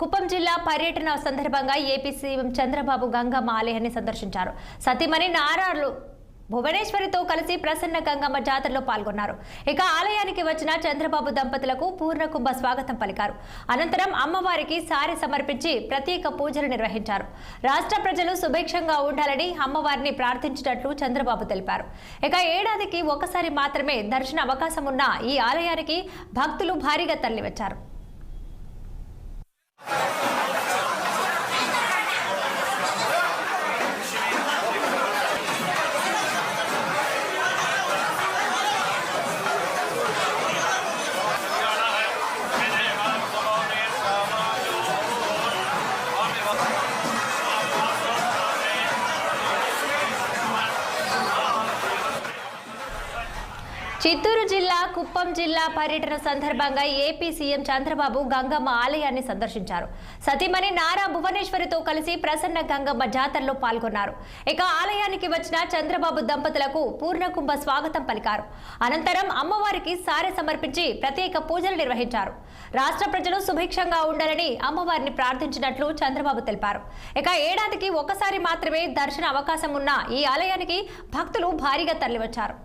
కుప్పం జిల్లా పర్యటన సందర్భంగా ఏపీ సీఎం చంద్రబాబు గంగమ్మ ఆలయాన్ని సందర్శించారు. సతీమణి నారాలు భువనేశ్వరితో కలిసి ప్రసన్న గంగమ్మ జాతరలో పాల్గొన్నారు. ఇక ఆలయానికి వచ్చిన చంద్రబాబు దంపతులకు పూర్ణకుంభ స్వాగతం పలికారు. అనంతరం అమ్మవారికి సారె సమర్పించి ప్రత్యేక పూజలు నిర్వహించారు. రాష్ట్ర ప్రజలు సుభిక్షంగా ఉండాలని అమ్మవారిని ప్రార్థించినట్లు చంద్రబాబు తెలిపారు. ఇక ఏడాదికి ఒకసారి మాత్రమే దర్శన అవకాశం ఉన్న ఈ ఆలయానికి భక్తులు భారీగా తరలివచ్చారు. చిత్తూరు జిల్లా కుప్పం జిల్లా పర్యటన సందర్భంగా ఏపీ సీఎం చంద్రబాబు గంగమ్మ ఆలయాన్ని సందర్శించారు. సతీమణి నారా భువనేశ్వరితో కలిసి ప్రసన్న గంగమ్మ జాతరలో పాల్గొన్నారు. ఇక ఆలయానికి వచ్చిన చంద్రబాబు దంపతులకు పూర్ణకుంభ స్వాగతం పలికారు. అనంతరం అమ్మవారికి సారె సమర్పించి ప్రత్యేక పూజలు నిర్వహించారు. రాష్ట్ర ప్రజలు సుభిక్షంగా ఉండాలని అమ్మవారిని ప్రార్థించినట్లు చంద్రబాబు తెలిపారు. ఇక ఏడాదికి ఒకసారి మాత్రమే దర్శన అవకాశం ఉన్న ఈ ఆలయానికి భక్తులు భారీగా తరలివచ్చారు.